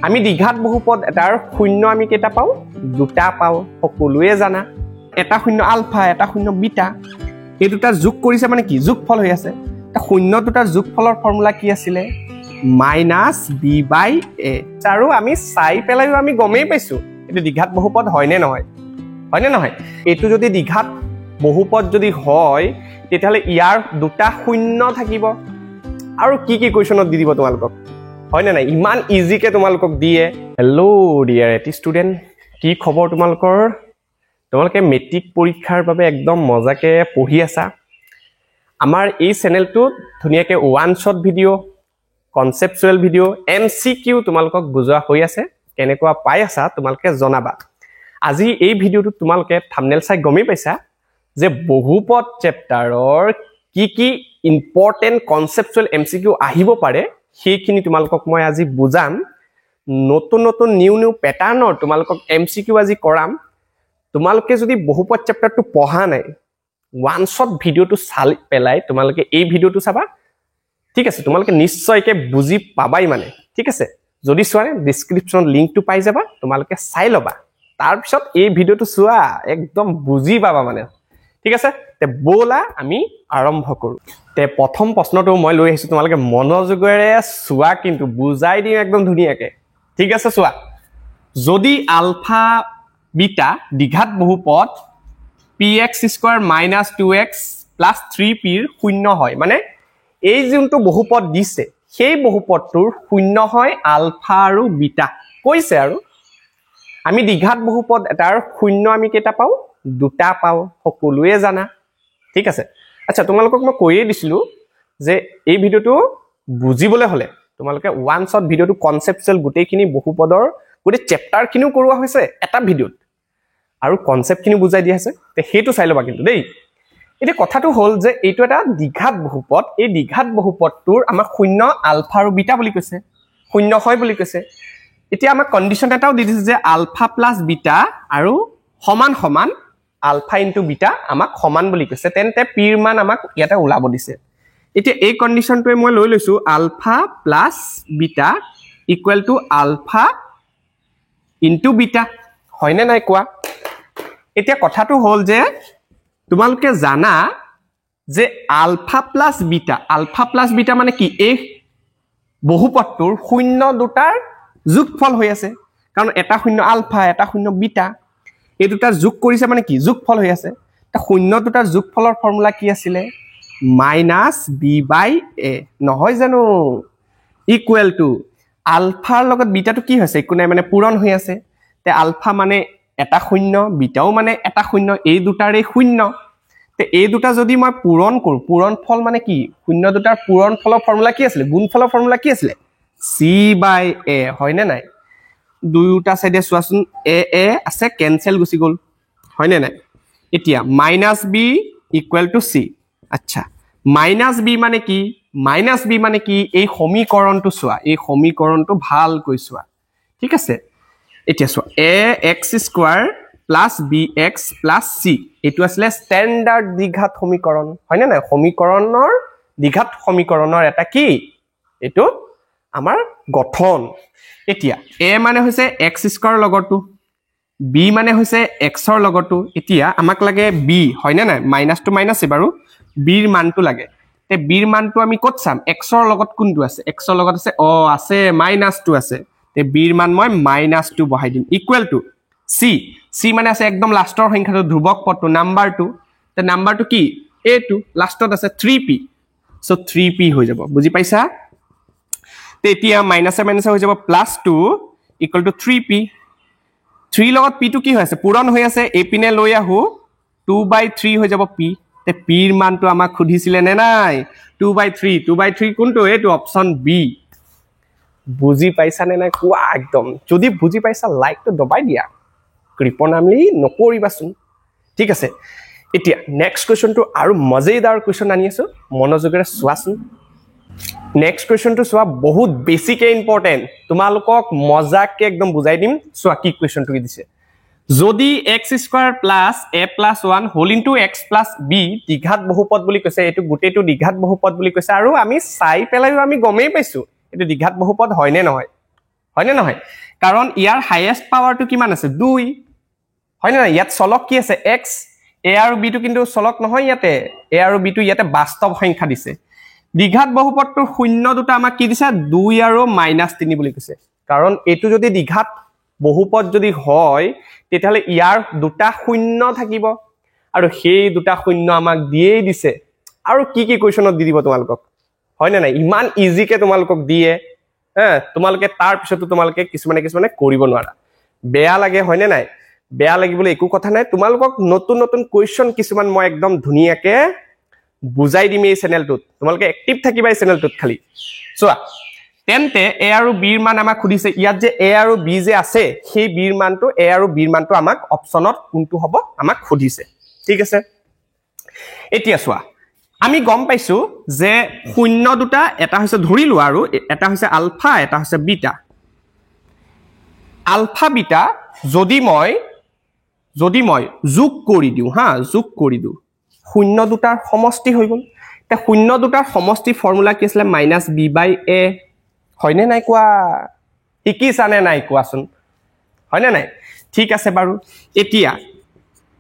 আমি দ্বিঘাত বহুপদ এটাৰ শূন্য আমি কেইটা পাওঁ দুটা পাওঁ সকলোৱে জানা এটা শূন্য আলফা এটা শূন্য বিটা এই দুটা যোগ কৰিছে মানে কি যোগফল হৈ আছে তা শূন্য দুটাৰ যোগফলৰ ফৰ্মুলা কি আছিল -b/a আৰু আমি চাই পেলাইও আমি গমেই পাইছো এটো দ্বিঘাত বহুপদ হয় নে নহয় এটো যদি দ্বিঘাত বহুপদ যদি হয় তেতিয়াহলে ইয়াৰ দুটা শূন্য থাকিব আৰু কি কোৱেশ্যনত দি দিব তোমালোকক হয় নে নাই ইমান ইজি কে তোমালোকক দিয়ে হেল্ল ডিয়াৰ এটি ষ্টুডেন্ট কি খবৰ তোমালোকে মেট্ৰিক পৰীক্ষাৰ বাবে একদম মজাকে পঢ়ি আছা আমাৰ এই চেনেলটো ধুনিয়াকে one shot video conceptual video MCQ তোমালোকক বুজোৱা হৈ আছে কেনেকুৱা পাই আছা তোমালোকে জনাবা আজি এই ভিডিওটো তোমালোকে থাম্বনেল চাই গমেই পাইছা যে বহুপদ চেপ্টাৰৰ কি ইম্পৰ্টেন্ট কনসেপচুৱেল এমসিকিউ আহিব পাৰে সেইখিনি তোমালোকক মই আজি বুজাম নতুন নিউ প্যাটাৰ্নৰ তোমালোকক এমসিকিউ আজি কৰাম তোমালোকে যদি বহুপদ চেপ্টাৰটো পঢ়া নাই ওৱান শট ভিডিওটো চাই পেলাই তোমালোকে এই ভিডিওটো চাবা ঠিক আছে তোমালোকে নিশ্চয়কৈ বুজি পাবাই মানে ঠিক আছে যদি চোৱা ডেসক্ৰিপচন লিংকটো পাই যাবা তোমালোকে চাই লবা তাৰ পিছত এই ভিডিওটো চোৱা একদম বুজি পাবা মানে ঠিক আছে তে বলা আমি আৰম্ভ কৰো তে প্ৰথম প্ৰশ্নটো মই লৈ আহিছো তোমালোকে মনোযোগেৰে চোৱা কিন্তু বুজাই দিম একদম ধুনিয়াকে ঠিক আছে চোৱা যদি আলফা বিটা দ্বিঘাত বহুপদ px² - 2x + 3p ৰ শূন্য হয় মানে এই যোনটো বহুপদ দিছে সেই বহুপদটোৰ শূন্য হয় আলফা আৰু বিটা কৈছে আৰু আমি দ্বিঘাত বহুপদ এটাৰ শূন্য আমি কেইটা পাওঁ দুটা পাওঁ সকলোৱে জানা ঠিক আছে আচ্ছা তোমালোকক মই কৈয়ে দিছিলো যে এই ভিডিওটো বুজিবলৈ হলে তোমালোকে ওৱান শট ভিডিওটো কনসেপচুৱেল গোটেইখিনি বহুপদৰ গোটেই চেপ্টাৰ খিনিও কৰোৱা হৈছে এটা ভিডিওত আৰু কনসেপ্ট খিনি বুজাই দিয়া আছে তে হেতু চাই লবা কিন্তু দেই এটা কথাটো হল যে এইটো এটা দ্বিঘাত বহুপদ এই দ্বিঘাত বহুপদটোৰ আমাৰ শূন্য আলফা আৰু বিটা বুলি কৈছে শূন্য হয় বুলি কৈছে এতিয়া আমাৰ কন্ডিশন এটাও দি দিছে যে আলফা প্লাস বিটা আৰু সমান সমান আলফা ইনটু বিটা আমাক সমান বুলি কৈছে তেন্তে p ৰ মান আমাক ইয়াতে ওলাব দিছে এতিয়া এই কন্ডিশনটোৱে মই লৈ লৈছো alpha plus beta equal to alpha into beta হয় নে নাই কোৱা এতিয়া কথাটো হল যে তোমালোকে জানা যে আলফা প্লাস বিটা মানে কি এই বহুপদটোৰ শূন্য দুটাৰ যোগফল হৈ আছে কাৰণ এটা শূন্য আলফা এটা শূন্য বিটা এই দুটা যোগ কৰিছে মানে কি যোগফল হৈ আছে তা শূন্য দুটাৰ যোগফলৰ ফৰ্মুলা কি আছিল -b/a নহয় জানো ইকুৱেল টু আলফাৰ লগত বিটাটো কি হৈছে একো নাই মানে পূৰণ হৈ আছে তে আলফা মানে এটা শূন্য বিটাও মানে এটা শূন্য এই দুটাৰে শূন্য তে এই দুটা যদি মই পূৰণ কৰো পূৰণফল মানে কি শূন্য দুটাৰ পূৰণফলৰ ফৰ্মুলা কি আছিল গুণফলৰ ফৰ্মুলা কি আছিল c/a হয় নে নাই দুয়োটা সাইডে চোৱাচোন a আছে কেনসেল গুচি গল হয় নে নাই এতিয়া -b = c আচ্ছা -b মানে কি এই সমীকৰণটো চোৱা এই সমীকৰণটো ভালকৈ চোৱা ঠিক আছে এতিয়া চোৱা ax² + bx + c এটো আসলে স্ট্যান্ডাৰ্ড দ্বিঘাত সমীকৰণ হয় না সমীকৰণৰ দ্বিঘাত সমীকৰণৰ এটা কি এটো আমাৰ গঠন এতিয়া a মানে হৈছে x² লগৰটো b মানে হৈছে x ৰ লগৰটো এতিয়া আমাক লাগে b হয় না মাইনাস টু মাইনাস এবাৰো b ৰ মানটো লাগে তে b ৰ মানটো আমি কত চাম x ৰ লগত কোনটো আছে x ৰ লগত আছে আছে -2 আছে তে b ৰ মান মই -2 বহাই দিম ইকুৱেল টু c মানে আছে একদম লাষ্টৰ সংখ্যাটো ধ্ৰুবক পদটো নাম্বাৰটো তে নাম্বাৰটো কি a2 লাষ্টত আছে 3p সো 3p হৈ যাব বুজি পাইছা তে এতিয়া মাইনাসে হৈ যাব +2 = 3p 3 লগত p টো কি হৈ আছে পূৰণ হৈ আছে a পিনে লৈ আহো 2/3 হৈ যাব p তে p ৰ মানটো আমাক খুদিছিলে নে নাই 2/3 কোনটো এটো অপচন b বুজি পাইছা নে নাই কোৱা একদম যদি বুজি পাইছা লাইকটো দবাই দিয়া কৃপনামলি নকৰিবাচোন ঠিক আছে এতিয়া নেক্সট কোৱেশ্চনটো আৰু মজেদাৰ কোৱেশ্চন আনি আছো মনোযোগেৰে চোৱাচোন নেক্সট কোৱেশ্চনটো চোৱা বহুত বেছিক ইম্পৰ্টেন্ট তোমালোকক মজাকে একদম বুজাই দিম চোৱা কি কোৱেশ্চনটো কি দিছে যদি x² + a + 1 whole into x + b দ্বিঘাত বহুপদ বুলি কৈছে এটো গুটেটো দ্বিঘাত বহুপদ বুলি কৈছে আৰু আমি চাই পেলাইও আমি গমেই পাইছো এটো দ্বিঘাত বহুপদ হয় নে নহয় হয়নে নহয় কাৰণ ইয়াৰ হাইয়েষ্ট পাৱাৰটো কিমান আছে 2 হয়নে নাই ইয়াত চলক কি আছে x a আৰু b টো কিন্তু চলক নহয় ইয়াতে a আৰু b টো ইয়াতে বাস্তৱ সংখ্যা দিছে দ্বিঘাত বহুপদটোৰ শূন্য দুটা আমাক কি দিছে 2 আৰু -3 বুলি কৈছে কাৰণ এটো যদি দ্বিঘাত বহুপদ যদি হয় তেতিয়াহলে ইয়াৰ দুটা শূন্য থাকিব আৰু সেই দুটা শূন্য আমাক দিয়েই দিছে আৰু কি কোৱেশ্যনত দি দিব তোমালোকক হয়নে নাই ইমান ইজিকে তোমালোকক দিয়ে তোমালোকে তাৰ পিছতো তোমালোকে কিছুমানে কৰিব নোৱাৰা বেয়া লাগে হয়নে নাই বেয়া লাগিবলৈ একো কথা নাই তোমালোকক নতুন নতুন কোৱেশ্যন কিছুমান মই একদম ধুনিয়াকে বুজাই দিম এই চেনেলটোত তোমালোকে এক্টিভ থাকিবা এই চেনেলটোত খালি চোৱা তেন্তে a আৰু b ৰ মান আমাক খুদিছে ইয়াত যে a আৰু b যে আছে সেই b ৰ মানটো a আৰু b ৰ মানটো আমাক অপচনত কোনটো হ'ব আমাক খুদিছে ঠিক আছে এতিয়া চোৱা আমি গম পাইছো যে শূন্য দুটা এটা হৈছে ধৰিলো আৰু এটা হৈছে আলফা এটা হৈছে বিটা আলফা বিটা যদি মই যোগ কৰি দিও যোগ কৰি দিও শূন্য দুটাৰ সমষ্টি হৈ গল তে শূন্য দুটাৰ সমষ্টি ফৰ্মুলা কি আছিল -b/a হয়নে নাই কোৱা শিকিছানে নাই কোৱাচোন হয়নে নাই ঠিক আছে বাৰু এতিয়া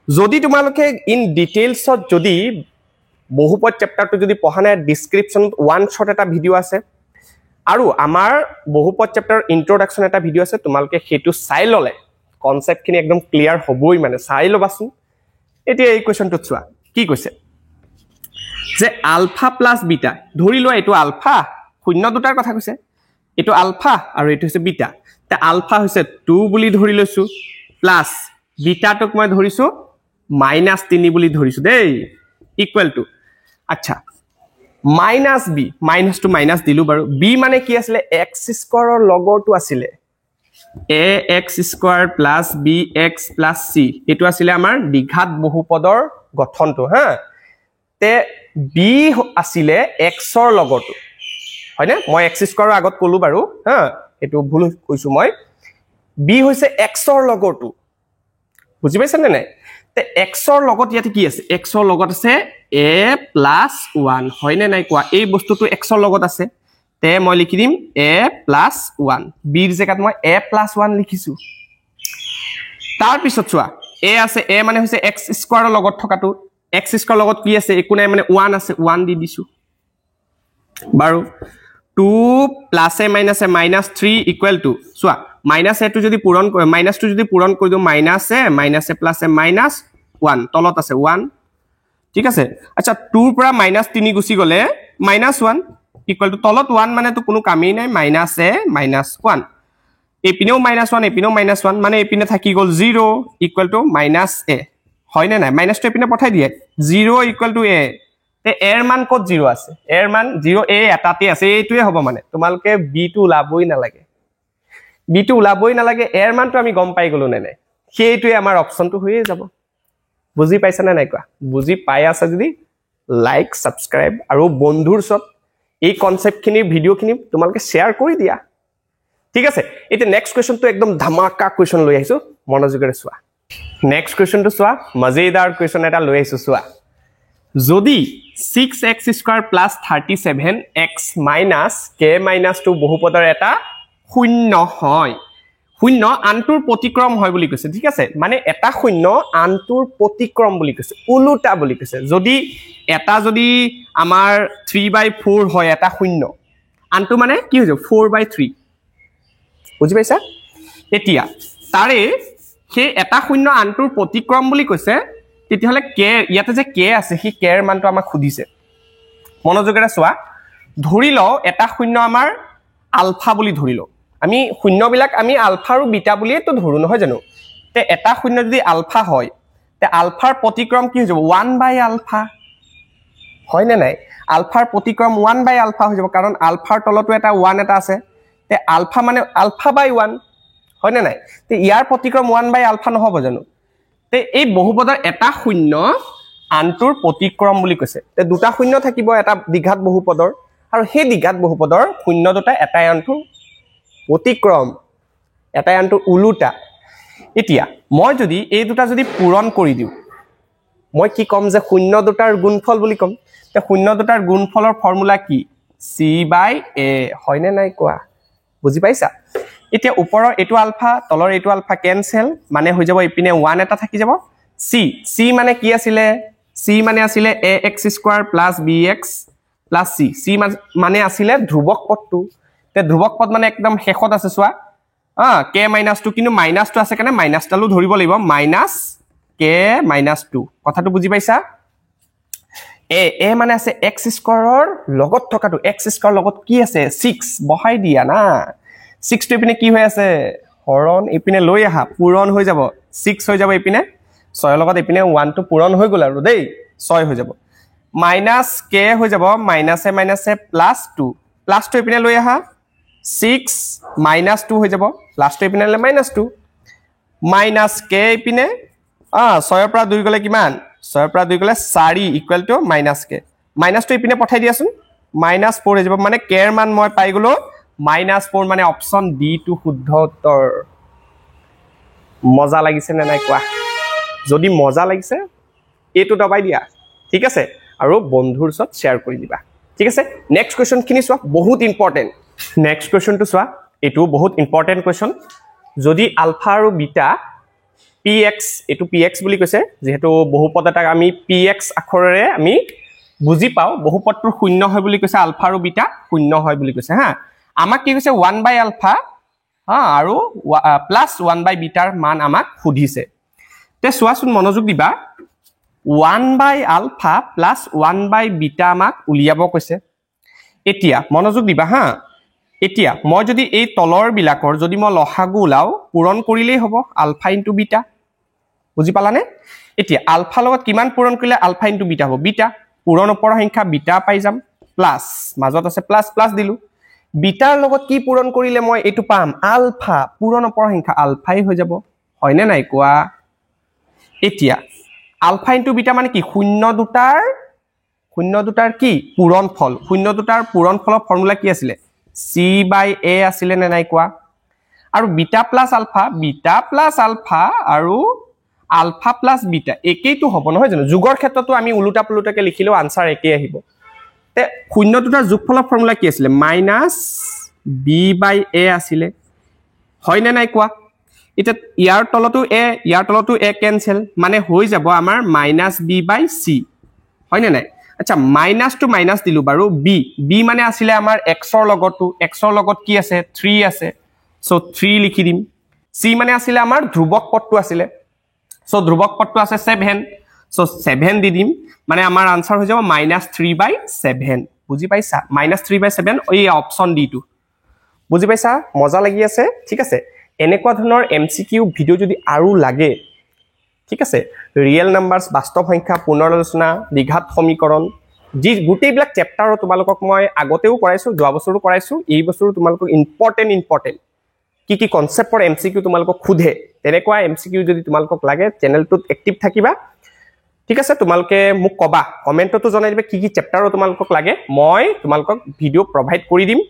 যদি তোমালোকে ইন ডিটেইলছত যদি বহুপদ চেপ্টাৰটো যদি পঢ়া নাই ডেসক্ৰিপচনত ওয়ান শট এটা ভিডিও আছে আৰু আমাৰ বহুপদ চেপ্টাৰৰ ইন্ট্ৰোডাকচন এটা ভিডিও আছে তোমালোকে হেতু চাই ললে কনসেপ্ট খিনি একদম ক্লিয়াৰ হ'বই মানে চাই লবাচোন এতিয়া এই কোৱেশ্যনটো চোৱা কি কৈছে যে আলফা প্লাস বিটা ধৰি লোৱা এটো আলফা শূন্য দুটাৰ কথা কৈছে এটো আলফা আৰু এটো হৈছে বিটা তে আলফা হৈছে 2 বুলি ধৰি লৈছো প্লাস বিটাটোক মই ধৰিছো -3 বুলি ধৰিছো দেই ইকুৱেল টু আচ্ছা minus b minus to minus দিলু বাৰু b মানে কি আছিল x স্কয়াৰৰ লগৰটো আছিল ax square plus bx plus c এটো আছিল আমাৰ দ্বিঘাত বহুপদৰ গঠনটো তে b আছিল x ৰ লগৰটো হয়নে মই x স্কয়াৰৰ আগত কলো বাৰু এটো ভুল কৈছো মই b হৈছে x ৰ লগৰটো বুজি পাইছানে নাই তে x ৰ লগত ইয়াতে কি আছে x ৰ লগত আছে a + 1 হয়নে নাই কোৱা এই বস্তুটো x ৰ লগত আছে তে মই লিখি দিম a + 1 b ৰ জেগাত মই a + 1 লিখিছো তাৰ পিছত চোৱা a আছে a মানে হৈছে x স্কয়াৰৰ লগত থকাটো x স্কয়াৰ লগত কি আছে একো নাই মানে 1 আছে 1 দি দিছো বাৰু 2 + a - a -3 = চোৱা -a টো যদি পূৰণ কৰে -2 যদি পূৰণ কৰি দিও -a + a -1 তলত আছে 1 ঠিক আছে আচ্ছা 2 ৰ পৰা -3 গুছি গলে -1 = তলত 1 মানে তো কোনো কামেই নাই -a -1 এপিনেও -1 এপিনেও -1 মানে এপিনে থাকি গল 0 = -a হয়নে নাই -2 এপিনে পঠাই দিয়ে 0 = a তে এৰ মান কত 0 আছে এৰ মান 0 a এটাতে আছে এইটোৱে হ'ব মানে তোমালকে b টো লাবই নালাগে এৰ মানটো আমি গম পাই গলো নাই সেইটোৱে আমাৰ অপচনটো হৈয়ে যাব বুজি পাইছা না নাই কোৱা বুজি পাই আছা যদি লাইক সাবস্ক্ৰাইব আৰু বন্ধুৰ সব এই কনসেপ্ট খিনি ভিডিও খিনি তোমালকে শেয়াৰ কৰি দিয়া ঠিক আছে এটা নেক্সট কোৱেশ্যনটো একদম ধামাকা কোৱেশ্যন লৈ আহিছো মনোযোগৰে চোৱা নেক্সট কোৱেশ্যনটো চোৱা মজেদাৰ কোৱেশ্যন এটা লৈ আহিছো চোৱা যদি 6x² + 37x - k - 2 বহুপদৰ এটা শূন্য হয় শূন্য আনটোৰ প্ৰতিক্ৰম হয় বুলি কৈছে ঠিক আছে মানে এটা শূন্য আনটোৰ প্ৰতিক্ৰম বুলি কৈছে উলুটা বুলি কৈছে যদি এটা যদি আমাৰ 3/4 হয় এটা শূন্য আনটো মানে কি হৈ যাব 4/3 বুজি পাইছা এতিয়া তাৰে সেই এটা শূন্য আনটোৰ প্ৰতিক্ৰম বুলি কৈছে তেতিয়াহলে k ইয়াতে যে k আছে সেই k ৰ মানটো আমাক খুদিছে মনোযোগেৰে চোৱা ধৰি লও এটা শূন্য আমাৰ আলফা বুলি ধৰি লও আমি শূন্যবিলাক আমি আলফা আৰু বিটা বুলিয়ে তো ধৰু নহয় জানো তে এটা শূন্য যদি আলফা হয় তে আলফাৰ প্ৰতিক্ৰম কি হৈ যাব 1/α হয় নে নাই আলফাৰ প্ৰতিক্ৰম 1/α হৈ যাব কাৰণ আলফাৰ তলতো এটা 1 এটা আছে তে আলফা মানে α/1 হয় নে নাই তে ইয়াৰ প্ৰতিক্ৰম 1/α নহব জানো তে এই বহুপদৰ এটা শূন্য আনটোৰ প্ৰতিক্ৰম বুলি কৈছে তে দুটা শূন্য থাকিব এটা দ্বিঘাত বহুপদৰ আৰু সেই দ্বিঘাত বহুপদৰ শূন্য দুটা এটাই আনটো প্ৰতিক্ৰম এটাই আনটো উলুটা এতিয়া মই যদি এই দুটা যদি পূৰণ কৰি দিও মই কি কম যে শূন্য দুটাৰ গুণফল বুলি কম তে শূন্য দুটাৰ গুণফলৰ ফৰ্মুলা কি c/a হয়নে নাই কোৱা বুজি পাইছা এতিয়া ওপৰৰ এটো আলফা তলৰ এটো আলফা কেনসেল মানে হৈ যাব ইপিনে 1 এটা থাকি যাব c মানে কি আছিল c মানে আছিল ax² + bx + c c মানে আছিল ধ্ৰুবক পদটো তে ধ্ৰুবক পদ মানে একদম শেষত আছে চোৱা k - 2 কিন্তু -2 আছে কাৰণে মাইনাসটালু ধৰিব লাগিব -k - 2 কথাটো বুজি পাইছা a মানে আছে x² ৰ লগত থকাটো x² লগত কি আছে 6 বহাই দিয়া না 6 টো ইপিনে কি হৈ আছে হৰণ ইপিনে লৈ আহা পূৰণ হৈ যাব 6 হৈ যাব ইপিনে 6 লগত ইপিনে 1 টো পূৰণ হৈ গল আৰু দেই 6 হৈ যাব -k হৈ যাব -a +2 +2 ইপিনে লৈ আহা 6 -2 হৈ যাব +2 ইপিনে লৈ -2 -k ইপিনে 6 ৰ পৰা 2 গলে কিমান 6 ৰ পৰা 2 গলে 4 = -k -2 ইপিনে পঠাই দিয়াচোন -4 হৈ যাব মানে k ৰ মান মই পাই গলো -4 মানে অপচন ডি টু শুদ্ধ উত্তৰ মজা লাগিছে নে নাই কোৱা যদি মজা লাগিছে এটো দবাই দিয়া ঠিক আছে আৰু বন্ধুৰ ওচৰত শেয়াৰ কৰি দিবা ঠিক আছে নেক্সট কোৱেশ্চন খিনি চোৱা বহুত ইম্পৰ্টেন্ট নেক্সট কোৱেশ্চনটো চোৱা এটো বহুত ইম্পৰ্টেন্ট কোৱেশ্চন যদি আলফা আৰু বিটা px এটো px বুলি কৈছে যেহেতু বহুপদ এটা আমি px আখৰেৰে আমি বুজি পাও বহুপদটোৰ শূন্য হয় বুলি কৈছে আলফা আৰু বিটা শূন্য হয় বুলি কৈছে হা আমাক কি কৈছে 1/α আৰু +1/βৰ মান আমাক সুধিছে তে চোৱাচোন মনোযোগ দিবা 1/α +1/β আমাক উলিয়াব কৈছে এতিয়া মনোযোগ দিবা হা এতিয়া মই যদি এই তলৰ বিলাকৰ যদি মই লসাগু উলাও পূৰণ কৰিলেই হ'ব আলফা * বিটা বুজি পালানে এতিয়া আলফা লগত কিমান পূৰণ কৰিলে আলফা * বিটা হ'ব বিটা পূৰণ ওপৰৰ সংখ্যা বিটা পাই যাম প্লাস মাজত আছে প্লাস প্লাস দিলু বিটাৰ লগত কি পূৰণ কৰিলে মই এটো পাম আলফা পূৰণ ওপৰৰ সংখ্যা আলফাই হৈ যাব হয়নে নাই কোৱা এতিয়া আলফা * বিটা মানে কি শূন্য দুটাৰ কি পূৰণফল শূন্য দুটাৰ পূৰণফলৰ ফৰ্মুলা কি আছিল c/a আছিল নে নাই কোৱা আৰু বিটা প্লাস আলফা আৰু আলফা প্লাস বিটা একেইটো হ'ব নহয় জানো যোগৰ ক্ষেত্ৰতো আমি উলুটা পুলুটাকে লিখিলেও আনসাৰ একেই আহিব তে শূন্য দুটাৰ যোগফলৰ ফৰ্মুলা কি আছিল -b/a আছিল হয় নে নাই কোৱা এটা ইয়াৰ তলতো a কেনসেল মানে হৈ যাব আমাৰ -b/c হয় নে নাই আচ্ছা মাইনাস টু মাইনাস দিলু বাৰু b মানে আছিল আমাৰ x ৰ লগত কি আছে 3 আছে সো 3 লিখি দিম c মানে আছিল আমাৰ ধ্ৰুবক পদটো আছিল সো ধ্ৰুবক পদটো আছে 7 সো 7 দি দিম মানে আমাৰ আনসাৰ হৈ যাব -3/7 বুজি পাইছা -3/7 এই অপচন ডি টু বুজি পাইছা মজা লাগি আছে ঠিক আছে এনেকুৱা ধৰণৰ এমসিকিউ ভিডিও যদি আৰু লাগে ঠিক আছে ৰিয়েল নাম্বাৰস বাস্তৱ সংখ্যা পুনৰালোচনা দ্বিঘাত সমীকৰণ যি গুটেইবিলাক চেপ্টাৰ তোমালোকক মই আগতেও কৰাইছো যোৱা বছৰো কৰাইছো এই বছৰো তোমালোকক ইম্পৰ্টেন্ট কি কনসেপ্টৰ এমসিকিউ তোমালোকক খুধে তেনেকুৱা এমসিকিউ যদি তোমালোকক লাগে চেনেলটোত এক্টিভ থাকিবা ঠিক আছে তোমালোকে মোক কবা কমেন্টতো জনাই দিবা কি চেপ্টাৰ তোমালোকক লাগে মই তোমালোকক ভিডিও প্ৰভাইড কৰি দিম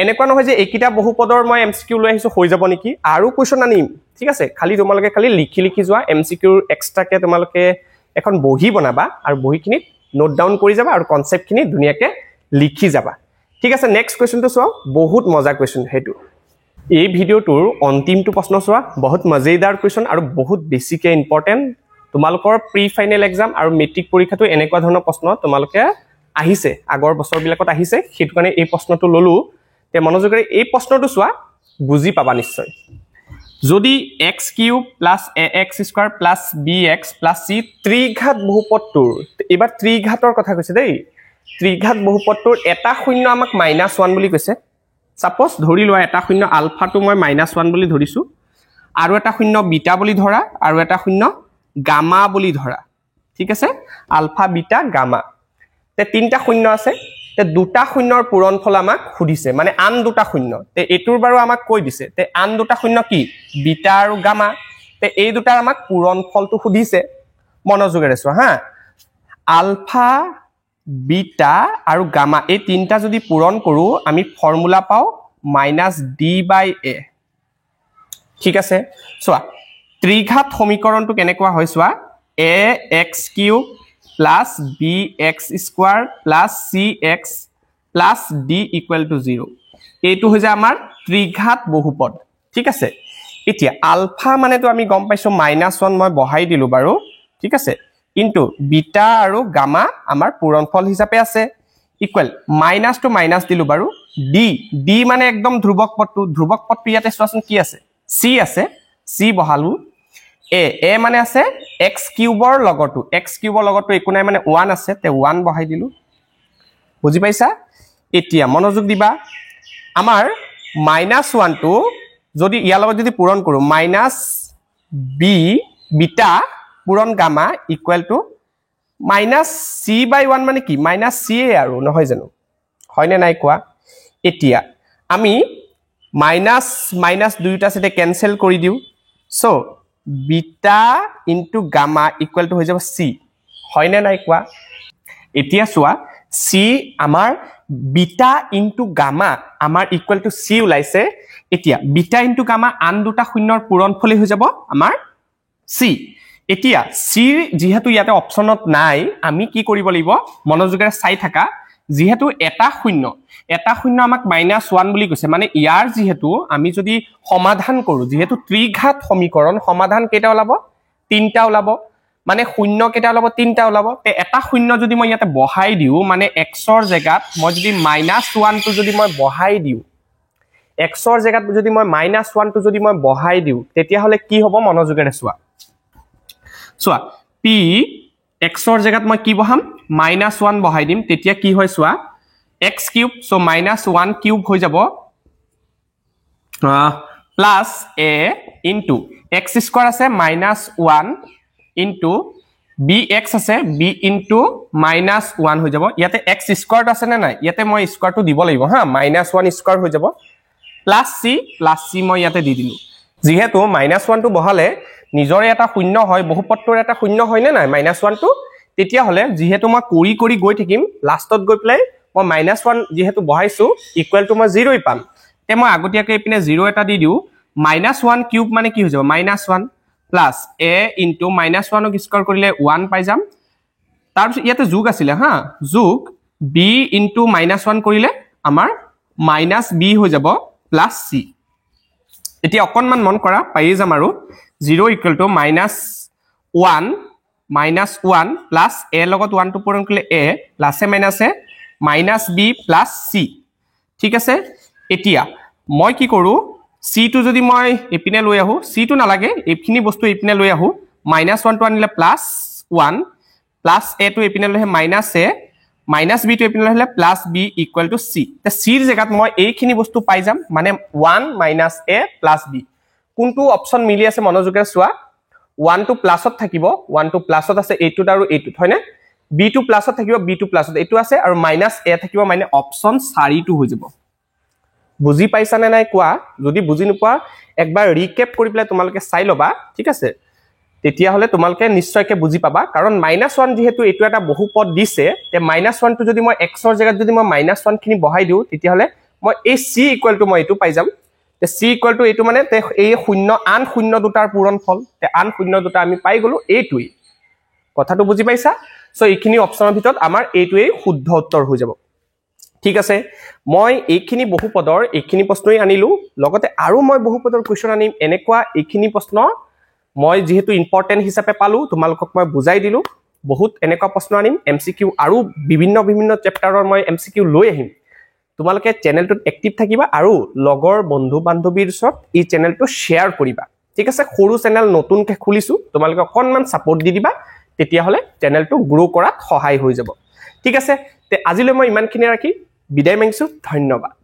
এনেকুৱা নহয় যে এইকিটা বহুপদৰ মই এমসিকিউ লৈ আহিছো হৈ যাব নেকি আৰু কোৱেশ্চন আনিম ঠিক আছে খালি তোমালোকে খালি লিখি যোৱা এমসিকিউ এক্সট্ৰাকে তোমালোকে এখন বহি বনাবা আৰু বহিখিনি নোট ডাউন কৰি যাবা আৰু কনসেপ্টখিনি ধুনিয়াকে লিখি যাবা ঠিক আছে নেক্সট কোৱেশ্চনটো চোৱা বহুত মজা কোৱেশ্চন হেতু এই ভিডিওটোৰ অন্তিমটো প্ৰশ্ন চোৱা বহুত মজেদাৰ কোৱেশ্চন আৰু বহুত বেছিকে ইম্পৰ্টেন্ট তোমালোকৰ প্ৰি ফাইনেল এক্সাম আৰু মেট্ৰিক পৰীক্ষাটো এনেকুৱা ধৰণৰ প্ৰশ্ন তোমালোকে আহিছে আগৰ বছৰ বিলাকত আহিছে হেতু কাৰণে এই প্ৰশ্নটো ললো তে মনোযোগৰে এই প্ৰশ্নটো চোৱা বুজি পাবা নিশ্চয় যদি x³ + ax² + bx + c ত্ৰিঘাত বহুপদটোৰ এবাৰ ত্ৰিঘাতৰ কথা কৈছে দেই ত্ৰিঘাত বহুপদটোৰ এটা শূন্য আমাক -1 বুলি কৈছে সাপোজ ধৰি লোৱা এটা শূন্য আলফাটো মই -1 বুলি ধৰিছো আৰু এটা শূন্য বিটা বুলি ধৰা আৰু এটা শূন্য গামা বুলি ধৰা ঠিক আছে আলফা বিটা গামা তে তিনটা শূন্য আছে তে দুটা শূন্যৰ পূৰণফল আমাক সুধিছে মানে আন দুটা শূন্য তে এটোৰ বাৰু আমাক কৈ দিছে তে আন দুটা শূন্য কি বিটা আৰু গামা তে এই দুটাৰ আমাক পূৰণফলটো সুধিছে মনোযোগেৰে চোৱা হা আলফা বিটা আৰু গামা এই তিনটা যদি পূৰণ কৰো আমি ফৰ্মুলা পাও -d/a ঠিক আছে চোৱা ত্ৰিঘাত সমীকৰণটো কেনেকুৱা হয় চোৱা ax³ + bx² + cx + d = 0 এইটো হৈ যায় আমাৰ ত্ৰিঘাত বহুপদ ঠিক আছে এতিয়া আলফা মানেতো আমি গম পাইছো -1 মই বহাই দিলো বাৰু ঠিক আছে কিন্তু বিটা আৰু গামা আমাৰ পূৰণফল হিচাপে আছে ইকুৱেল মাইনাস টু মাইনাস দিলো বাৰু ডি মানে একদম ধ্ৰুৱক পদটো ইয়াতে চোৱাচোন কি আছে সি আছে সি বহালো এ মানে আছে x কিউবৰ লগতো একো নাই মানে 1 আছে তে 1 বহাই দিলো বুজি পাইছা এতিয়া মনোযোগ দিবা আমাৰ -1 টো যদি ইয়াৰ লগত যদি পূৰণ কৰো -b বিটা পূৰণ গামা ইকুৱেল টু -c/1 মানে কি -c আৰু নহয় জানো হয়নে নাই কোৱা এতিয়া আমি মাইনাস দুইটা সেতে ক্যান্সেল কৰি দিও so beta into gamma equal to হৈ যাব c হয়নে নাই কোৱা এতিয়া চোৱা c আমাৰ বিটা ইনটু গামা আমাৰ ইকুৱেল টু c ওলাইছে এতিয়া বিটা ইনটু গামা আন দুটা শূন্যৰ পূৰণফল হৈ যাব আমাৰ c এতিয়া c যেহেতু ইয়াতে অপচনত নাই আমি কি কৰিব লাগিব মনোযোগেৰে চাই থাকা যেহেতু এটা শূন্য আমাক -1 বুলি কৈছে মানে ইয়াৰ যেহেতু আমি যদি সমাধান কৰো যেহেতু ত্ৰিঘাত সমীকৰণ সমাধান কেটা ওলাব তিনটা ওলাব মানে শূন্য কেটা ওলাব তিনটা ওলাব তে এটা শূন্য যদি মই ইয়াতে বহাই দিও মানে x ৰ জায়গাত মই যদি -1 টো যদি মই বহাই দিও x ৰ জায়গাত যদি মই -1 টো যদি মই বহাই দিও তেতিয়া হলে কি হ'ব মনোযোগেৰে চোৱা p x ৰ জায়গাত মই কি বহাম -1 বহাই দিম তেতিয়া কি হয় চোৱা x কিউব সো -1 কিউব হৈ যাব plus a into x square আছে -1 ইনটু bx আছে b ইনটু -1 হৈ যাব ইয়াতে x স্কয়ার আছে না নাই ইয়াতে মই স্কয়ারটো দিব লাগিব হা -1 স্কয়ার হৈ যাব প্লাস c মই ইয়াতে দি দিলো যেহেতু -1 টো বহালে নিজৰে এটা শূন্য হয় বহুপদটোৰ এটা শূন্য হয় না নাই -1 টো তেতিয়া হলে যেহেতু মই কৰি গৈ থাকিম লাষ্টত গৈ প্লাই মই -1 যেহেতু বহাইছো ইকুৱেল টু মই 0 পাম তে মই আগতিয়াকে ইপিনে 0 এটা দি দিও -1 কিউব মানে কি হৈ যাব -1 প্লাস a ইনটু -1 ক স্কয়ার কৰিলে 1 পাই যাম তাৰ পিছত ইয়াতে যোগ আছিল হা যোগ b ইনটু -1 কৰিলে আমাৰ -b হৈ যাব প্লাস c এতিয়া অকনমান মন কৰা পাই যাম আৰু 0 ইকুৱেল টু -1 প্লাস a লগত 1 টো পূৰণ কৰিলে a plus A minus b plus c ঠিক আছে এতিয়া মই কি কৰো c টো যদি মই এপিনে লৈ আহো c টো নালাগে এখিনি বস্তু এপিনে লৈ আহো -1 টো আনিলে +1 প্লাস a টো এপিনে লৈ -a মাইনাস b টো এপিনে লৈ plus b equal to c তে c ৰ জায়গাত মই এইখিনি বস্তু পাই যাম মানে 1 - a প্লাস b কোনটো অপচন মিলি আছে মনোযোগেৰে চোৱা 1 টো প্লাসত থাকিব 1 টো প্লাসত আছে এইটোত আৰু এইটোত হয়নে b টো প্লাসত থাকিব b টো প্লাসত এইটো আছে আৰু -a থাকিব মানে অপচন 4 টো হৈ যাব বুজি পাইছা নে নাই কোৱা যদি বুজি নোপোৱা একবাৰ ৰিকেপ কৰি পেলাই তোমালোকে চাই লবা ঠিক আছে তেতিয়া হলে তোমালোকে নিশ্চয়কৈ বুজি পাবা কাৰণ -1 যেহেতু এইটো এটা বহুপদ দিছে তে -1 টো যদি মই x ৰ জায়গাত যদি মই -1 খিনি বহাই দিও তেতিয়া হলে মই এই c ইকুৱেল টু মই এইটো পাই যাম তে c ইকুৱেল টু এইটো মানে তে এই শূন্য আন শূন্য দুটাৰ পূৰণফল তে আন শূন্য দুটা আমি পাই গলো এইটোই কথাটো বুজি পাইছা সো এইখিনি অপচনৰ ভিতৰত আমাৰ এইটোই শুদ্ধ উত্তৰ হৈ যাব ঠিক আছে মই এইখিনি বহুপদৰ এইখিনি প্ৰশ্নই আনিলো লগতে আৰু মই বহুপদৰ কোৱেশ্চন আনিম এনেকুৱা এইখিনি প্ৰশ্ন মই যেহেতু ইম্পৰ্টেন্ট হিচাপে পালো তোমালোকক মই বুজাই দিলো বহুত এনেকুৱা প্ৰশ্ন আনিম এমসিকিউ আৰু বিভিন্ন চেপ্টাৰৰ মই এমসিকিউ লৈ আহিম তোমালোকে চেনেলটোত এক্টিভ থাকিবা আৰু লগৰ বন্ধু বান্ধৱীৰ ওচৰত এই চেনেলটো শেয়াৰ কৰিবা ঠিক আছে সৰু চেনেল নতুনকৈ খুলিছো তোমালোকে অকনমান সাপোৰ্ট দি দিবা তেতিয়া হলে চেনেলটো গ্ৰো কৰাত সহায় হৈ যাব ঠিক আছে তে আজিলৈ মই ইমানখিনি ৰাখি বিদায় মাগিছো ধন্যবাদ